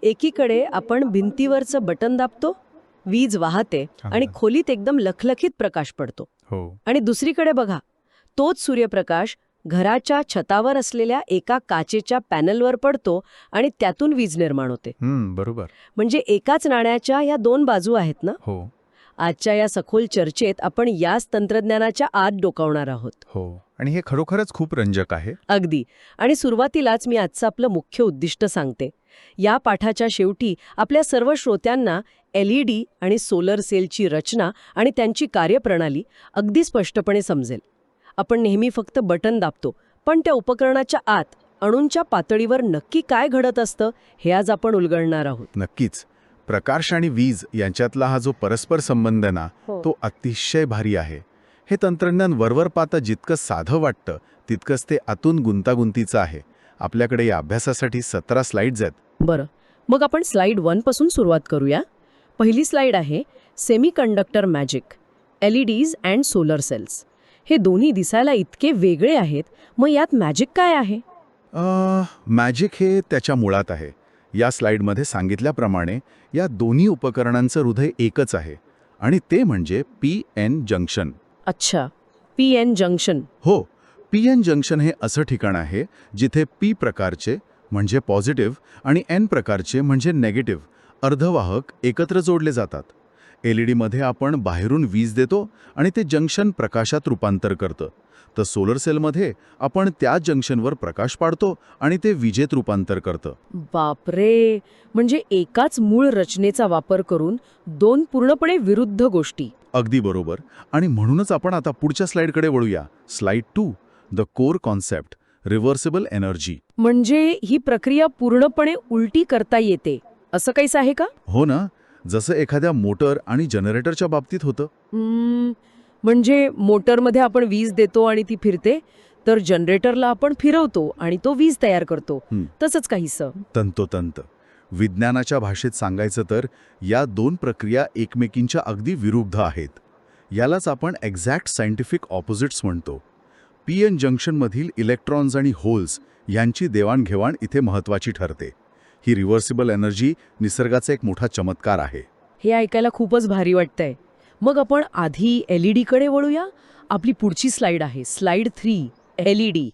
एकीकडे आपण भिंतीवरचं बटन दाबतो, वीज वाहते आणि खोलीत एकदम लखलखीत प्रकाश पडतो. हो. आणि दुसरीकडे बघा, तोच सूर्यप्रकाश घराच्या छतावर असलेल्या एका काचेच्या पॅनलवर पडतो आणि त्यातून वीज निर्माण होते. बरोबर. म्हणजे एकाच नाण्याच्या या दोन बाजू आहेत ना. हो. आजच्या या सखोल चर्चेत आपण याच तंत्रज्ञानाच्या आत डोकावणार आहोत. हो. आणि हे खरोखरच खूप रंजक आहे. अगदी. आणि सुरुवातीलाच मी आजचं आपलं मुख्य उद्दिष्ट सांगते. या पाठाच्या शेवटी आपल्या सर्व श्रोत्यांना LED आणि सोलर सेलची रचना आणि त्यांची कार्यप्रणाली अगदी स्पष्टपणे समजेल. आपण नेहमी फक्त बटन दाबतो, पण त्या उपकरणाच्या आत अणूंच्या पातळीवर नक्की काय घडत असतं हे आज आपण उलगडणार आहोत. नक्कीच. प्रकाश आणि वीज यांच्यातला हा जो परस्पर संबंध ना, तो अतिशय भारी आहे. हे तंत्रज्ञान वरवर पाहता जितकं साधं वाटतं तितकंच ते आतून गुंतागुंतीचं आहे. आपल्याकडे या अभ्यासासाठी 17 स्लाइड्स आहेत. बरं, मग आपण स्लाइड 1 पासून सुरुवात करूया. पहिली स्लाइड आहे semiconductor magic, LEDs and solar cells. हे दोन्ही दिसायला इतके वेगळे आहेत, मग यात मॅजिक काय आहे? मॅजिक हे त्याच्या मुळात आहे. या स्लाइडमध्ये सांगितल्याप्रमाणे या दोन्ही उपकरणांचं हृदय एकच आहे आणि ते म्हणजे PN जंक्शन. अच्छा, PN जंक्शन. हो, PN जंक्शन हे असं ठिकाण आहे जिथे P प्रकारचे म्हणजे पॉझिटिव्ह आणि N प्रकारचे म्हणजे नेगेटिव्ह अर्धवाहक एकत्र जोडले जातात. LED मध्ये आपण बाहेरून वीज देतो आणि ते जंक्शन प्रकाशात रूपांतर करतं. तर सोलर सेलमध्ये आपण त्या जंक्शनवर प्रकाश पाडतो आणि ते विजेत रूपांतर करतं. बापरे, म्हणजे एकाच मूळ रचनेचा वापर करून दोन पूर्णपणे विरुद्ध गोष्टी. अगदी बरोबर. आणि म्हणूनच आपण आता पुढच्या स्लाइडकडे वळूया. Slide 2, the core concept, reversible energy. म्हणजे ही प्रक्रिया पूर्णपणे उलटी करता येते असं काहीच आहे का? हो ना, जसं एखाद्या मोटर आणि जनरेटरच्या बाबतीत होतं. म्हणजे मोटरमध्ये आपण वीज देतो आणि ती फिरते, तर जनरेटरला आपण फिरवतो आणि तो वीज तयार करतो. तसंच काहीसं. तंतोतंत. विज्ञानाच्या भाषेत सांगायचं तर या दोन प्रक्रिया एकमेकींच्या अगदी विरुद्ध आहेत. यालाच आपण एक्झॅक्ट सायंटिफिक ऑपोजिट्स म्हणतो. PN जंक्शनमधील इलेक्ट्रॉन्स आणि होल्स यांची देवाणघेवाण इथे महत्त्वाची ठरते. ही रिव्हर्सिबल एनर्जी निसर्गाचा एक मोठा चमत्कार आहे. हे ऐकायला खूपच भारी वाटतंय. मग आपण आधी LED कडे वळूया. आपली पुढची स्लाइड आहे स्लाइड 3, LED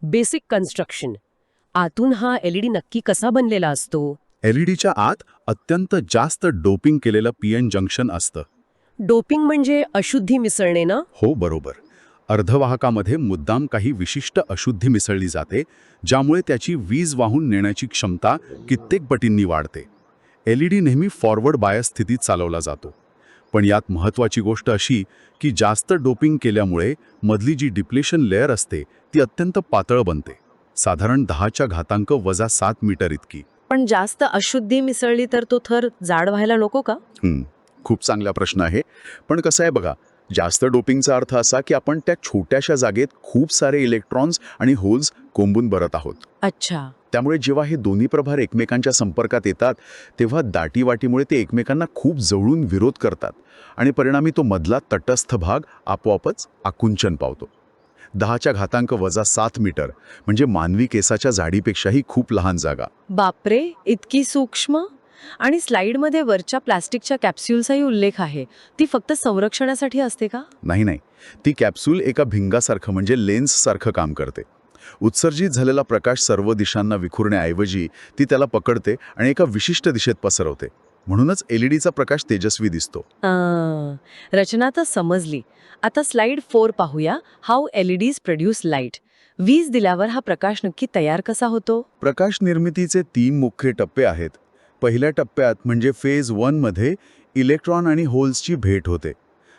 बेसिक कन्स्ट्रक्शन. आतून हा LED नक्की कसा बनलेला असतो? LEDच्या आत अत्यंत जास्त डोपिंग केलेलं PN जंक्शन असतं. डोपिंग म्हणजे अशुद्धी मिसळणे ना? हो, बरोबर. अर्धवाहकामध्ये मुद्दाम काही विशिष्ट अशुद्धी मिसळली जाते, ज्यामुळे त्याची वीज वाहून नेण्याची क्षमता कित्येक पटींनी वाढते. LED नेहमी फॉरवर्ड बायस स्थितीत चालवला जातो. पण यात महत्त्वाची गोष्ट अशी की जास्त डोपिंग केल्यामुळे मधली जी डिप्लेशन लेअर असते ती अत्यंत पातळ बनते, साधारण 10⁻⁻7 मीटर इतकी. पण जास्त अशुद्धी मिसळली तर तो थर जाड व्हायला नको का? खूप चांगला प्रश्न आहे. पण कसं आहे बघा, जास्त डोपिंगचा अर्थ असा की आपण त्या छोट्याशा जागेत खूप सारे इलेक्ट्रॉन्स आणि होल्स कोंबून भरत आहोत. अच्छा. त्यामुळे जेव्हा हे दोन्ही प्रभार एकमेकांच्या संपर्कात येतात तेव्हा दाटीवाटीमुळे ते एकमेकांना खूप जवळून विरोध करतात आणि परिणामी तो मधला तटस्थ भाग आपोआपच आकुंचन पावतो. 10⁻⁻7 मीटर म्हणजे मानवी केसाच्या जाडीपेक्षाही खूप लहान जागा. बापरे, इतकी सूक्ष्म. आणि स्लाइडमध्ये वरच्या प्लास्टिकच्या कॅप्सूलचाही उल्लेख आहे. ती फक्त संरक्षणासाठी असते का? नाही. ती कॅप्सूल एका भिंगासारखं म्हणजे लेन्ससारखं काम करते. उत्सर्जित झालेला प्रकाश सर्व दिशांना विखुरण्याऐवजी ती त्याला पकडते आणि एका विशिष्ट दिशेत पसरवते. म्हणूनच LEDचा प्रकाश तेजस्वी दिसतो. रचना तर समजली. आता स्लाइड 4 पाहूया. How LEDs produce light. वीज दिल्यावर हा प्रकाश नक्की तयार कसा होतो? प्रकाश निर्मितीचे 3 मुख्य टप्पे आहेत. पहिल्या टप्प्यात म्हणजे फेज 1 मध्ये इलेक्ट्रॉन आणि होल्सची भेट होते.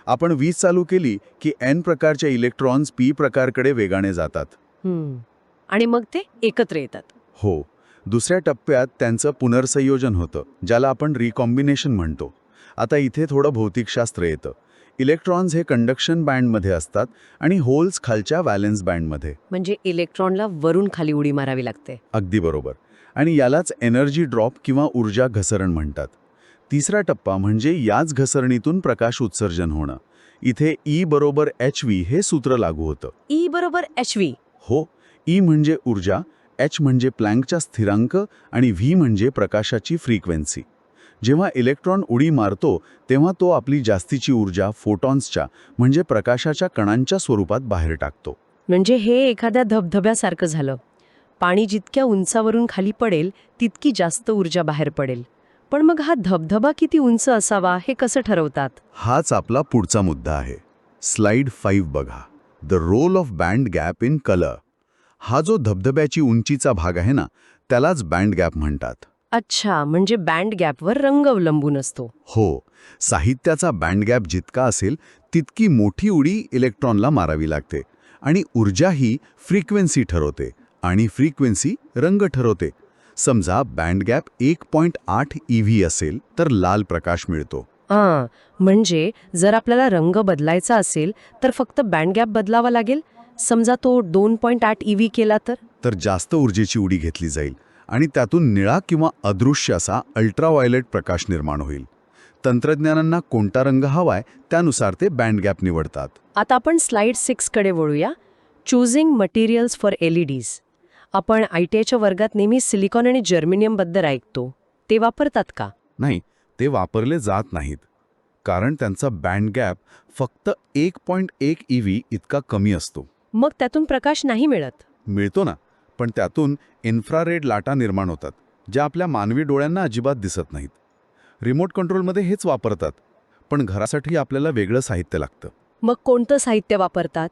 आपण वीज चालू केली की N प्रकारच्या इलेक्ट्रॉन्स P प्रकारकडे वेगाने जातात. आणि मग ते एकत्र येतात. हो. दुसऱ्या टप्प्यात त्यांचं पुनर्संयोजन होतं, ज्याला आपण रिकॉम्बिनेशन म्हणतो. आता इथे थोडं भौतिकशास्त्र येतं. इलेक्ट्रॉन्स हे कंडक्शन बँडमध्ये असतात आणि होल्स खालच्या व्हॅलेन्स बँडमध्ये. म्हणजे इलेक्ट्रॉनला वरून खाली उडी मारावी लागते. अगदी बरोबर. आणि यालाच एनर्जी ड्रॉप किंवा ऊर्जा घसरण म्हणतात. तिसरा टप्पा म्हणजे याच घसरणीतून प्रकाश उत्सर्जन होणं. इथे E = hv हे सूत्र लागू होतं. E = hv. हो. E म्हणजे ऊर्जा, H म्हणजे प्लँकचा स्थिरांक आणि V म्हणजे प्रकाशाची फ्रिक्वेन्सी. जेव्हा इलेक्ट्रॉन उडी मारतो तेव्हा तो आपली जास्तीची ऊर्जा फोटॉन्सच्या म्हणजे प्रकाशाच्या कणांच्या स्वरूपात बाहेर टाकतो. म्हणजे हे एखाद्या धबधब्यासारखं झालं. पाणी जितक्या उंचावरून खाली पडेल तितकी जास्त ऊर्जा बाहेर पडेल. पण मग हा धबधबा किती उंच असावा हे कसं ठरवतात? हाच आपला पुढचा मुद्दा आहे. स्लाइड 5 बघा. The role of band gap in colour. हा जो धबधब्याची उंचीचा भाग आहे ना, त्यालाच बँड गॅप म्हणतात. अच्छा, म्हणजे बँड गॅपवर रंग अवलंबून असतो. हो, साहित्याचा बँड गॅप जितका असेल तितकी मोठी उडी इलेक्ट्रॉनला मारावी लागते आणि ऊर्जा ही फ्रिक्वेन्सी ठरवते आणि फ्रिक्वेन्सी रंग ठरवते. समजा बँड गॅप 1.8 EV असेल तर लाल प्रकाश मिळतो. म्हणजे जर आपल्याला रंग बदलायचा असेल तर फक्त बँड गॅप बदलावा लागेल. समजा तो 2.8 EV केला तर जास्त ऊर्जेची उडी घेतली जाईल आणि त्यातून निळा किंवा अदृश्य असा अल्ट्राव्हायोलेट प्रकाश निर्माण होईल. तंत्रज्ञानांना कोणता रंग हवाय त्यानुसार ते बँड गॅप निवडतात. आता आपण स्लाइड 6 कडे वळूया. Choosing materials for LEDs. आपण ITIच्या वर्गात नेहमी सिलिकॉन आणि जर्मेनियम बद्दल ऐकतो. ते वापरतात का? नाही, ते वापरले जात नाहीत. कारण त्यांचा बँड गॅप फक्त 1.1 EV इतका कमी असतो. मग त्यातून प्रकाश नाही मिळत? मिळतो ना, पण त्यातून इन्फ्रारेड लाटा निर्माण होतात, ज्या आपल्या मानवी डोळ्यांना अजिबात दिसत नाहीत. रिमोट कंट्रोलमध्ये हेच वापरतात, पण घरासाठी आपल्याला वेगळं साहित्य लागतं. मग कोणतं साहित्य वापरतात?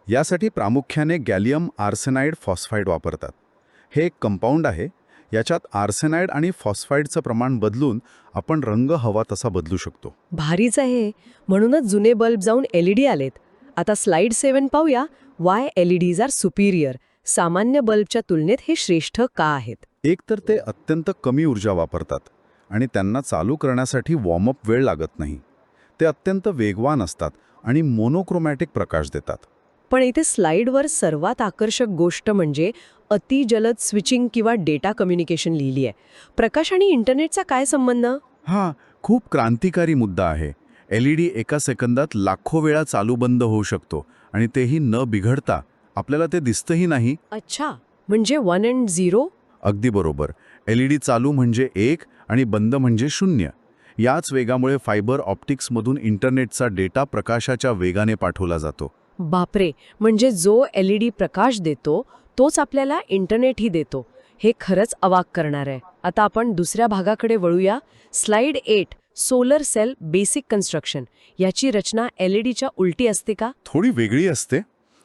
यासाठी प्रामुख्याने गॅलियम आर्सेनाइड फॉस्फाईड वापरतात. हे एक कंपाऊंड आहे. याच्यात आर्सेनाइड आणि फॉस्फाईडचं प्रमाण बदलून आपण रंग हवा तसा बदलू शकतो. भारीच आहे. म्हणूनच जुने बल्ब जाऊन LED आलेत. आता स्लाइड 7 पाहूया. Why LEDs are superior. सामान्य बल्बच्या तुलनेत हे श्रेष्ठ का आहेत? एक तर ते अत्यंत कमी ऊर्जा वापरतात आणि त्यांना चालू करण्यासाठी वॉर्मअप वेळ लागत नाही. ते अत्यंत वेगवान असतात आणि मोनोक्रोमॅटिक प्रकाश देतात. पण इथे स्लाइडवर सर्वात आकर्षक गोष्ट म्हणजे अतिजलद स्विचिंग किंवा डेटा कम्युनिकेशन लिहिली आहे. प्रकाश आणि इंटरनेटचा काय संबंध? हा खूप क्रांतिकारी मुद्दा आहे. LED एका सेकंदात लाखो वेळा चालू बंद होऊ शकतो आणि तेही न बिघडता. आपल्याला ते दिसतही नाही. अच्छा, म्हणजे 1 and 0? अगदी बरोबर. LED चालू म्हणजे 1 आणि बंद म्हणजे 0. याच वेगामुळे फायबर ऑप्टिक्समधून इंटरनेटचा डेटा प्रकाशाच्या वेगाने पाठवला जातो. बापरे, म्हणजे जो LED प्रकाश देतो तोच आपल्याला इंटरनेटही देतो. हे खरंच अवाक करणार आहे. आता आपण दुसऱ्या भागाकडे वळूया. Slide 8. Solar cell basic construction. याची रचना LEDच्या उलटी असते का? थोडी वेगळी असते.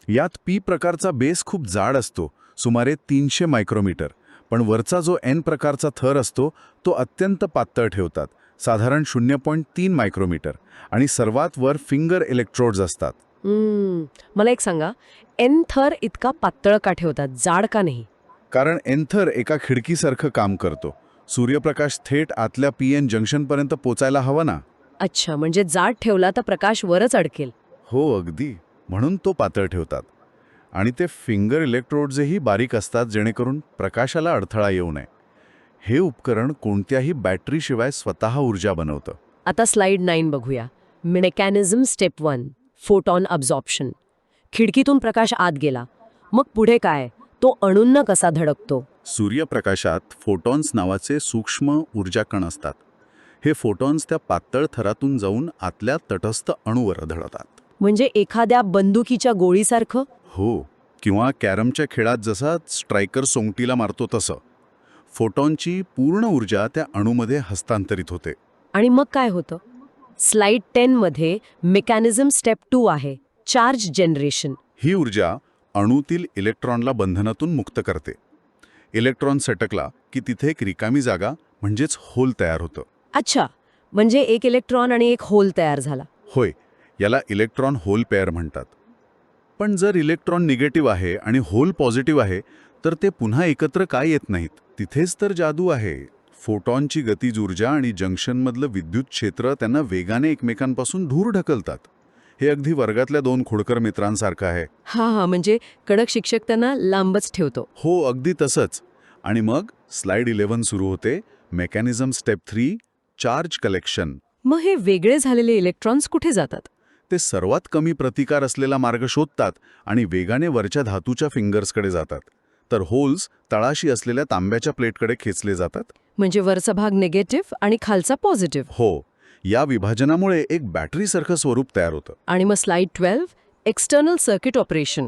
यात P प्रकारचा बेस खूप जाड असतो, सुमारे 300 मायक्रोमीटर. पण वरचा जो N प्रकारचा थर असतो तो अत्यंत पातळ ठेवतात, साधारण 0.3 मायक्रोमीटर. आणि सर्वात वर फिंगर इलेक्ट्रोड्स असतात. मला एक सांगा, N थर इतका पातळ का ठेवतात, जाड का नाही? कारण N थर एका खिडकीसारखं काम करतो. सूर्यप्रकाश थेट आतल्या PN जंक्शनपर्यंत पोचायला हवा ना. अच्छा, म्हणजे जाड ठेवला तर प्रकाश वरच अडकेल. हो, अगदी. म्हणून तो पातळ ठेवतात. आणि ते फिंगर इलेक्ट्रोड्सही बारीक असतात, जेणेकरून प्रकाशाला अडथळा येऊ नये. हे उपकरण कोणत्याही बॅटरीशिवाय स्वतः ऊर्जा बनवतं. आता स्लाइड 9 बघूया. Mechanism step 1. Photon absorption. खिडकीतून प्रकाश आत गेला, मग पुढे काय? तो अणूंना कसा धडकतो? सूर्यप्रकाशात फोटॉन्स नावाचे सूक्ष्म ऊर्जा कण असतात. हे फोटॉन्स त्या पातळ थरातून जाऊन आतल्या तटस्थ अणूवर धडकतात. म्हणजे एखाद्या बंदुकीच्या गोळीसारखं? हो, किंवा कॅरमच्या खेळात जसा स्ट्रायकर सोंगटीला मारतो तसं. फोटॉनची पूर्ण ऊर्जा त्या अणूमध्ये हस्तांतरित होते. आणि मग काय होतं? स्लाइड 10 मध्ये मेकॅनिझम स्टेप 2 आहे, चार्ज जनरेशन. ही ऊर्जा अणूतील इलेक्ट्रॉनला बंधनातून मुक्त करते. इलेक्ट्रॉन सटकला की तिथे एक रिकामी जागा म्हणजेच होल तयार होतं. अच्छा, म्हणजे एक इलेक्ट्रॉन आणि एक होल तयार झाला. होय, याला इलेक्ट्रॉन होल पेअर म्हणतात. पण जर इलेक्ट्रॉन निगेटिव्ह आहे आणि होल पॉझिटिव्ह आहे तर ते पुन्हा एकत्र काय येत नाहीत. तिथेच तर जादू आहे. फोटॉनची गतीज ऊर्जा आणि जंक्शनमधलं विद्युत क्षेत्र त्यांना वेगाने एकमेकांपासून दूर ढकलतात. हे अगदी वर्गातल्या 2 खोडकर मित्रांसारखं आहे. हा, म्हणजे कडक शिक्षक त्यांना लांबच ठेवतो. हो, अगदी तसंच. आणि मग स्लाइड 11 सुरू होते. Mechanism step 3. Charge collection. मग हे वेगळे झालेले इलेक्ट्रॉन्स कुठे जातात? ते सर्वात कमी प्रतिकार असलेला मार्ग शोधतात आणि वेगाने वरच्या धातूच्या फिंगर्सकडे जातात. तर होल्स तळाशी असलेल्या तांब्याच्या प्लेटकडे खेचले जातात. म्हणजे वरचा भाग निगेटिव्ह आणि खालचा पॉझिटिव्ह. हो, या विभाजनामुळे एक बॅटरीसारखं स्वरूप तयार होतं. आणि मग स्लाइड 12 एक्सटर्नल सर्किट ऑपरेशन.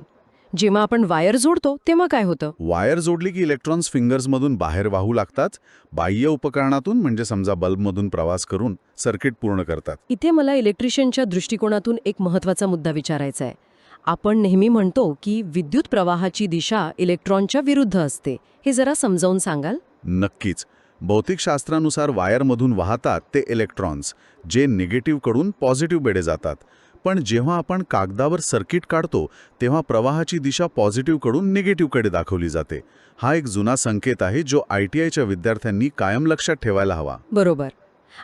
जेव्हा आपण वायर जोडतो तेव्हा काय होतं? वायर जोडली की इलेक्ट्रॉन्स फिंगर्समधून बाहेर वाहू लागतात, बाह्य उपकरणातून म्हणजे समजा बल्बमधून प्रवास करून सर्किट पूर्ण करतात. इथे मला इलेक्ट्रिशियनच्या दृष्टिकोनातून एक महत्त्वाचा मुद्दा विचारायचा आहे. आपण नेहमी म्हणतो की विद्युत प्रवाहाची दिशा इलेक्ट्रॉनच्या विरुद्ध असते. हे जरा समजावून सांगाल? नक्कीच. भौतिकशास्त्रानुसार वायरमधून वाहतात ते इलेक्ट्रॉन्स, जे निगेटिव्हकडून पॉझिटिव्हकडे जातात. पण जेव्हा आपण कागदावर सर्किट काढतो तेव्हा प्रवाहाची दिशा पॉझिटिव्हकडून निगेटिव्हकडे दाखवली जाते. हा एक जुना संकेत आहे जो ITIच्या विद्यार्थ्यांनी कायम लक्षात ठेवायला हवा. बरोबर.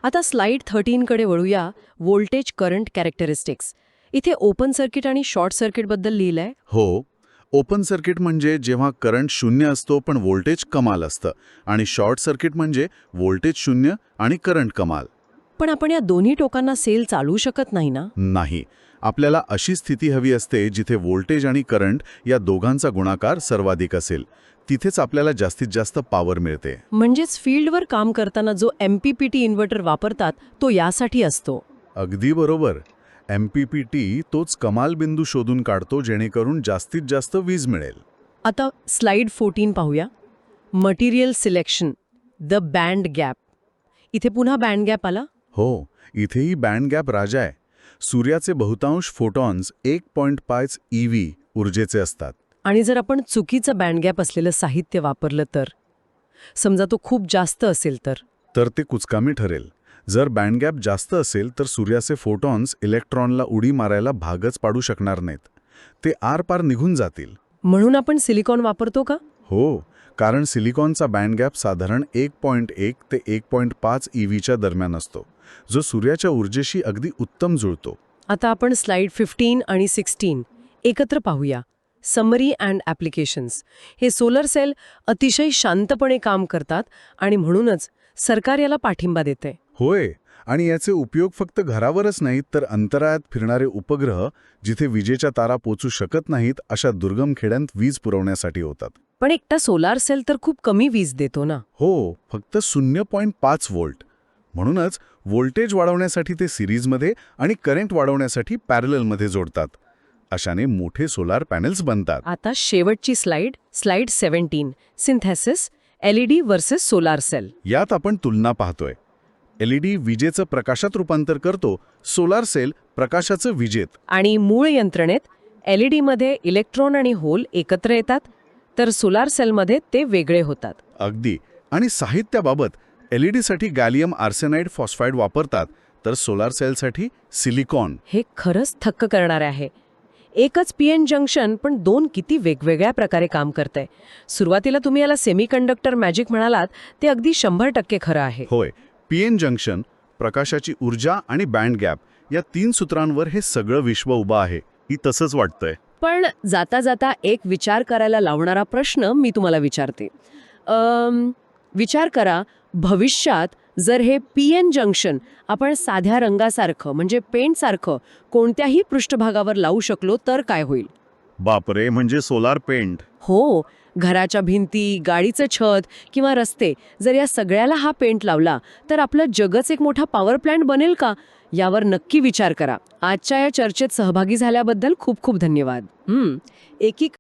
आता स्लाइड 13 कडे वळूया. Voltage current characteristics. इथे ओपन सर्किट आणि शॉर्ट सर्किटबद्दल लिहिलंय. हो, ओपन सर्किट म्हणजे जेव्हा करंट 0 असतो पण व्होल्टेज कमाल असतं, आणि शॉर्ट सर्किट म्हणजे व्होल्टेज 0 आणि करंट कमाल. पण आपण या दोन्ही टोकांना सेल चालवू शकत नाही ना? नाही, आपल्याला अशी स्थिती हवी असते जिथे व्होल्टेज आणि करंट या दोघांचा गुणाकार सर्वाधिक असेल. तिथेच आपल्याला जास्तीत जास्त पॉवर मिळते. म्हणजेच फील्डवर काम करताना जो MPPT इन्व्हर्टर वापरतात तो यासाठी असतो. अगदी बरोबर. MPPT तोच कमाल बिंदू शोधून काढतो जेणेकरून जास्तीत जास्त वीज मिळेल. आता स्लाइड 14 पाहूया. Material selection, the band gap. इथे पुन्हा बँड गॅप आला. हो, इथेही बँड गॅप राजा आहे. सूर्याचे बहुतांश फोटॉन्स 1.5 EV ऊर्जेचे असतात. आणि जर आपण चुकीचं बँड गॅप असलेलं साहित्य वापरलं तर, समजा तो खूप जास्त असेल तर ते कुचकामी ठरेल. जर बँड गॅप जास्त असेल तर सूर्याचे फोटॉन्स इलेक्ट्रॉनला उडी मारायला भागच पाडू शकणार नाहीत. ते आरपार निघून जातील. म्हणून आपण सिलिकॉन वापरतो का? हो, कारण सिलिकॉनचा बँड गॅप साधारण 1.1 ते 1.5 EVच्या दरम्यान असतो, जो सूर्याच्या ऊर्जेशी अगदी उत्तम जुळतो. आता आपण स्लाइड 15 आणि 16 एकत्र पाहूया. Summary and applications. हे सोलर सेल अतिशय शांतपणे काम करतात आणि म्हणूनच सरकार याला पाठिंबा देते. होय, आणि याचे उपयोग फक्त घरावरच नाहीत तर अंतराळात फिरणारे उपग्रह, जिथे विजेच्या तारा पोचू शकत नाहीत अशा दुर्गम खेड्यांत वीज पुरवण्यासाठी होतात. पण एकटा सोलार सेल तर खूप कमी वीज देतो ना? हो, फक्त 0.5 व्होल्ट. म्हणूनच व्होल्टेज वाढवण्यासाठी ते सिरीजमध्ये आणि करंट वाढवण्यासाठी पॅरललमध्ये जोडतात. अशाने मोठे सोलार पॅनेल्स बनतात. आता शेवटची slide 17, synthesis, LED versus solar cell. यात आपण तुलना पाहतोय. LED विजेचं प्रकाशात रूपांतर करतो, सोलार सेल प्रकाशाचं विजेत. आणि मूळ यंत्रणेत LED मध्ये इलेक्ट्रॉन आणि होल एकत्र येतात, तर सोलार सेलमध्ये ते वेगळे होतात. अगदी. आणि साहित्याबाबत LEDसाठी गॅलियम आर्सेनाइड फॉस्फाईड वापरतात, तर सोलार सेलसाठी सिलिकॉन. हे खरंच थक्क करणारे आहे. एकच PN जंक्शन पण दोन किती वेगवेगळ्या प्रकारे काम करतंय. सुरुवातीला तुम्ही याला सेमीकंडक्टर मॅजिक म्हणालात, ते अगदी 100% खरं आहे. होय, PN जंक्शन, प्रकाशाची ऊर्जा आणि बँड गॅप या 3 सूत्रांवर हे सगळं विश्व उभं आहे. ही तसंच वाटतंय. पण जाता जाता एक विचार करायला लावणारा प्रश्न मी तुम्हाला विचारते. विचार करा, भविष्यात जर हे PN जंक्शन आपण साध्या रंगासारखं म्हणजे पेंटसारखं कोणत्याही पृष्ठभागावर लावू शकलो तर काय होईल? बापरे, म्हणजे सोलार पेंट. हो, घराच्या भिंती, गाडीचं छत किंवा रस्ते, जर या सगळ्याला हा पेंट लावला तर आपलं जगच एक मोठा पॉवर प्लॅन्ट बनेल का? यावर नक्की विचार करा. आजच्या या चर्चेत सहभागी झाल्याबद्दल खूप खूप धन्यवाद. एकीक